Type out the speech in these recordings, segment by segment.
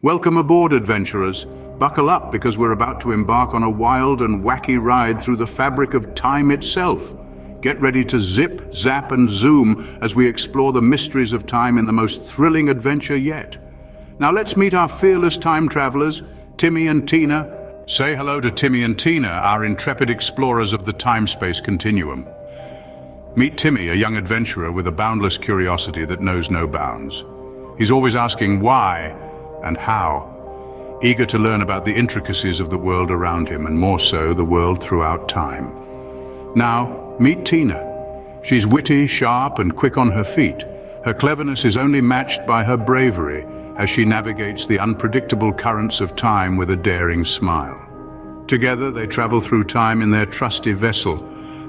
Welcome aboard, adventurers. Buckle up because we're about to embark on a wild and wacky ride through the fabric of time itself. Get ready to zip, zap, and zoom as we explore the mysteries of time in the most thrilling adventure yet. Now let's meet our fearless time travelers, Timmy and Tina. Say hello to Timmy and Tina, our intrepid explorers of the time-space continuum. Meet Timmy, a young adventurer with a boundless curiosity that knows no bounds. He's always asking why and how, eager to learn about the intricacies of the world around him, and more so, the world throughout time. Now, meet Tina. She's witty, sharp, and quick on her feet. Her cleverness is only matched by her bravery as she navigates the unpredictable currents of time with a daring smile. Together, they travel through time in their trusty vessel,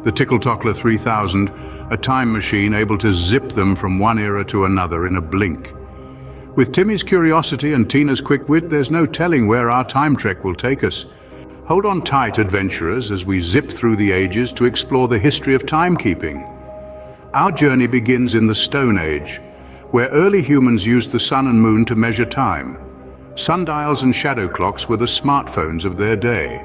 the Tickle-Tockler 3000, a time machine able to zip them from one era to another in a blink. With Timmy's curiosity and Tina's quick wit, there's no telling where our time trek will take us. Hold on tight, adventurers, as we zip through the ages to explore the history of timekeeping. Our journey begins in the Stone Age, where early humans used the sun and moon to measure time. Sundials and shadow clocks were the smartphones of their day.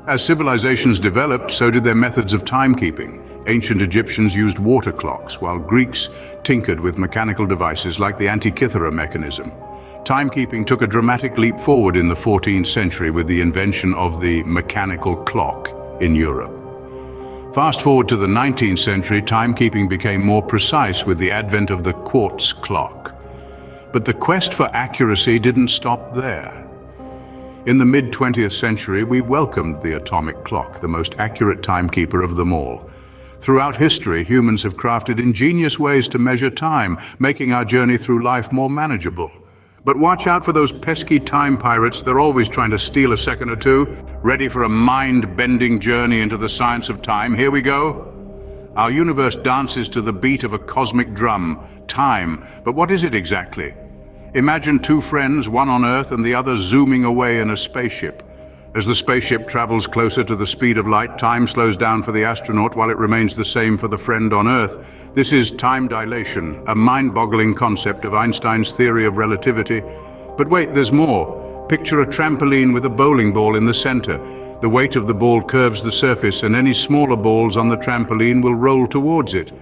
As civilizations developed, so did their methods of timekeeping. Ancient Egyptians used water clocks, while Greeks tinkered with mechanical devices like the Antikythera mechanism. Timekeeping took a dramatic leap forward in the 14th century with the invention of the mechanical clock in Europe. Fast forward to the 19th century, timekeeping became more precise with the advent of the quartz clock. But the quest for accuracy didn't stop there. In the mid-20th century, we welcomed the atomic clock, the most accurate timekeeper of them all. Throughout history, humans have crafted ingenious ways to measure time, making our journey through life more manageable. But watch out for those pesky time pirates. They're always trying to steal a second or two. Ready for a mind-bending journey into the science of time? Here we go. Our universe dances to the beat of a cosmic drum, time. But what is it exactly? Imagine two friends, one on Earth and the other zooming away in a spaceship. As the spaceship travels closer to the speed of light, time slows down for the astronaut while it remains the same for the friend on Earth. This is time dilation, a mind-boggling concept of Einstein's theory of relativity. But wait, there's more. Picture a trampoline with a bowling ball in the center. The weight of the ball curves the surface, and any smaller balls on the trampoline will roll towards it.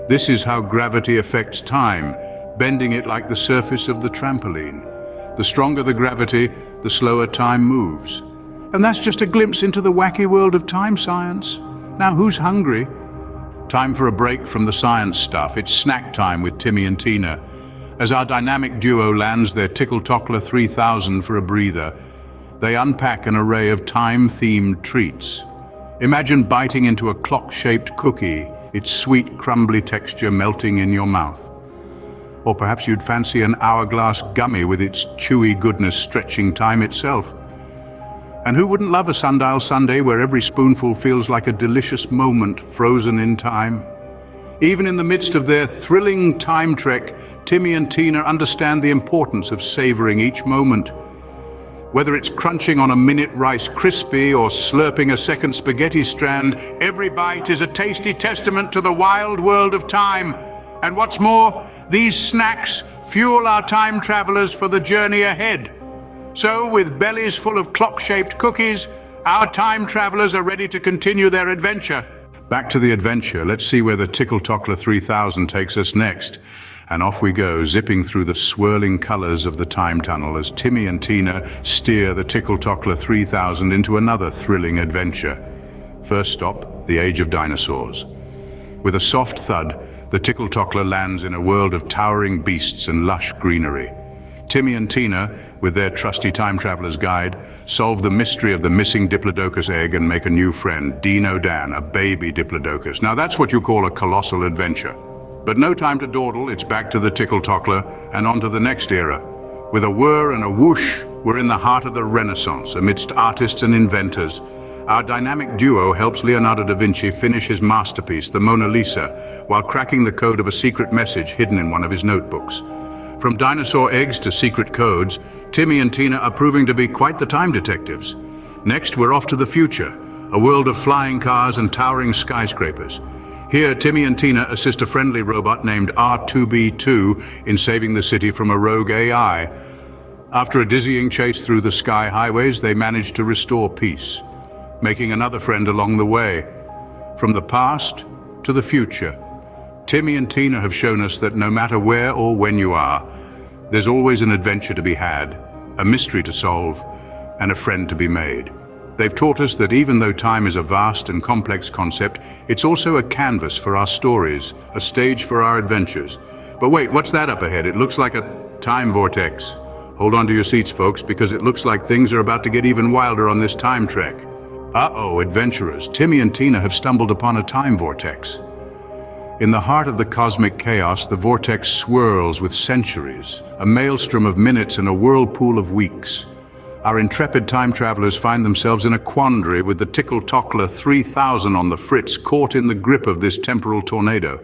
This is how gravity affects time, bending it like the surface of the trampoline. The stronger the gravity, the slower time moves. And that's just a glimpse into the wacky world of time science. Now, who's hungry? Time for a break from the science stuff. It's snack time with Timmy and Tina. As our dynamic duo lands their Tickle-Tockler 3000 for a breather, they unpack an array of time-themed treats. Imagine biting into a clock-shaped cookie, its sweet, crumbly texture melting in your mouth. Or perhaps you'd fancy an hourglass gummy with its chewy goodness stretching time itself. And who wouldn't love a sundial sundae where every spoonful feels like a delicious moment frozen in time? Even in the midst of their thrilling time trek, Timmy and Tina understand the importance of savoring each moment. Whether it's crunching on a minute Rice Krispie or slurping a second spaghetti strand, every bite is a tasty testament to the wild world of time. And what's more, these snacks fuel our time travelers for the journey ahead. So, with bellies full of clock-shaped cookies, our time travelers are ready to continue their adventure. Back to the adventure. Let's see where the Tickle-Tockler 3000 takes us next. And off we go, zipping through the swirling colors of the time tunnel as Timmy and Tina steer the Tickle-Tockler 3000 into another thrilling adventure. First stop, the age of dinosaurs. With a soft thud, the Tickle-Tockler lands in a world of towering beasts and lush greenery. Timmy and Tina, with their trusty time traveler's guide, solve the mystery of the missing Diplodocus egg and make a new friend, Dino Dan, a baby Diplodocus. Now that's what you call a colossal adventure. But no time to dawdle, it's back to the Tickle-Tockler and on to the next era. With a whir and a whoosh, we're in the heart of the Renaissance, amidst artists and inventors. Our dynamic duo helps Leonardo da Vinci finish his masterpiece, the Mona Lisa, while cracking the code of a secret message hidden in one of his notebooks. From dinosaur eggs to secret codes, Timmy and Tina are proving to be quite the time detectives. Next, we're off to the future, a world of flying cars and towering skyscrapers. Here, Timmy and Tina assist a friendly robot named R2B2 in saving the city from a rogue AI. After a dizzying chase through the sky highways, they manage to restore peace, making another friend along the way. From the past to the future, Timmy and Tina have shown us that no matter where or when you are, there's always an adventure to be had, a mystery to solve, and a friend to be made. They've taught us that even though time is a vast and complex concept, it's also a canvas for our stories, a stage for our adventures. But wait, what's that up ahead? It looks like a time vortex. Hold on to your seats, folks, because it looks like things are about to get even wilder on this time trek. Uh-oh, adventurers, Timmy and Tina have stumbled upon a time vortex. In the heart of the cosmic chaos, the vortex swirls with centuries, a maelstrom of minutes and a whirlpool of weeks. Our intrepid time travelers find themselves in a quandary with the Tickle-Tockler 3000 on the fritz, caught in the grip of this temporal tornado.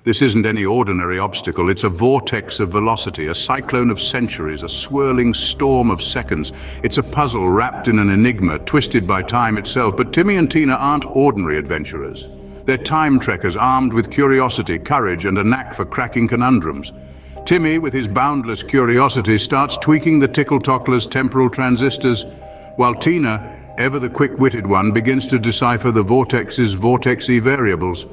This isn't any ordinary obstacle, it's a vortex of velocity, a cyclone of centuries, a swirling storm of seconds. It's a puzzle wrapped in an enigma, twisted by time itself. But Timmy and Tina aren't ordinary adventurers. They're time trekkers armed with curiosity, courage, and a knack for cracking conundrums. Timmy, with his boundless curiosity, starts tweaking the Tickle-Tockler's temporal transistors, while Tina, ever the quick-witted one, begins to decipher the vortex's vortexy variables.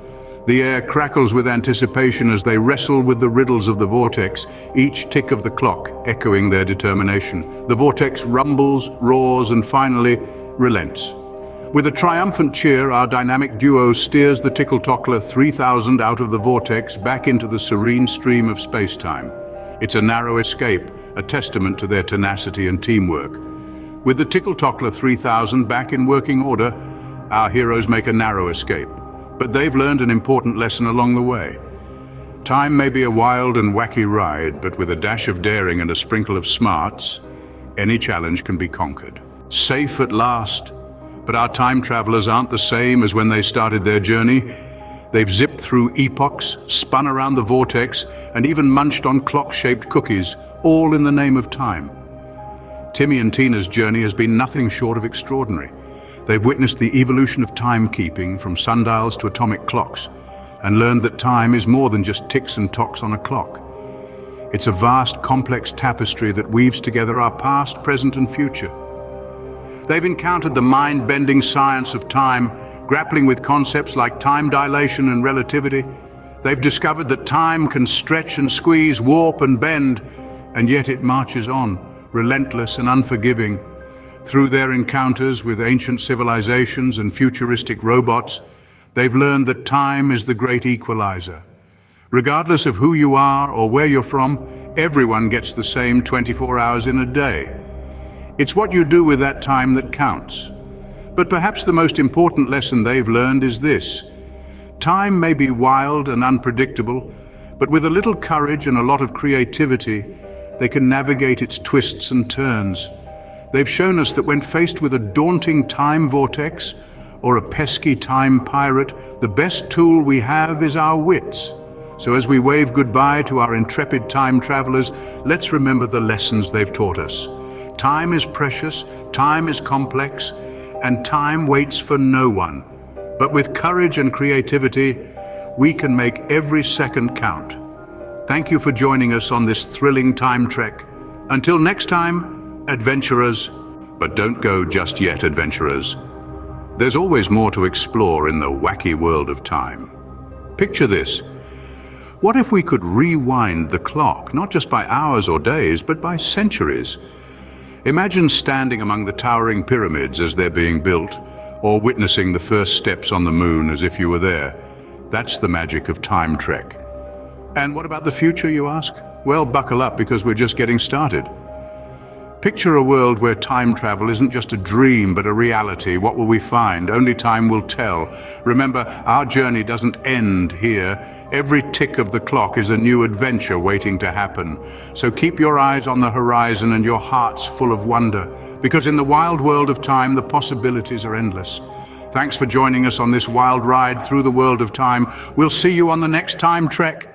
The air crackles with anticipation as they wrestle with the riddles of the vortex, each tick of the clock echoing their determination. The vortex rumbles, roars, and finally relents. With a triumphant cheer, our dynamic duo steers the Tickle-Tockler 3000 out of the vortex back into the serene stream of space-time. It's a narrow escape, a testament to their tenacity and teamwork. With the Tickle-Tockler 3000 back in working order, our heroes make a narrow escape. But they've learned an important lesson along the way. Time may be a wild and wacky ride, but with a dash of daring and a sprinkle of smarts, any challenge can be conquered. Safe at last, but our time travelers aren't the same as when they started their journey. They've zipped through epochs, spun around the vortex, and even munched on clock-shaped cookies, all in the name of time. Timmy and Tina's journey has been nothing short of extraordinary. They've witnessed the evolution of timekeeping from sundials to atomic clocks and learned that time is more than just ticks and tocks on a clock. It's a vast, complex tapestry that weaves together our past, present, and future. They've encountered the mind-bending science of time, grappling with concepts like time dilation and relativity. They've discovered that time can stretch and squeeze, warp and bend, and yet it marches on, relentless and unforgiving. Through their encounters with ancient civilizations and futuristic robots, they've learned that time is the great equalizer. Regardless of who you are or where you're from, everyone gets the same 24 hours in a day. It's what you do with that time that counts. But perhaps the most important lesson they've learned is this. Time may be wild and unpredictable, but with a little courage and a lot of creativity, they can navigate its twists and turns. They've shown us that when faced with a daunting time vortex or a pesky time pirate, the best tool we have is our wits. So as we wave goodbye to our intrepid time travelers, let's remember the lessons they've taught us. Time is precious, time is complex, and time waits for no one. But with courage and creativity, we can make every second count. Thank you for joining us on this thrilling time trek. Until next time, adventurers, but don't go just yet, adventurers. There's always more to explore in the wacky world of time. Picture this. What if we could rewind the clock, not just by hours or days, but by centuries? Imagine standing among the towering pyramids as they're being built, or witnessing the first steps on the moon as if you were there. That's the magic of time trek. And what about the future, you ask? Well, buckle up, because we're just getting started. Picture a world where time travel isn't just a dream, but a reality. What will we find? Only time will tell. Remember, our journey doesn't end here. Every tick of the clock is a new adventure waiting to happen. So keep your eyes on the horizon and your hearts full of wonder, because in the wild world of time, the possibilities are endless. Thanks for joining us on this wild ride through the world of time. We'll see you on the next time trek.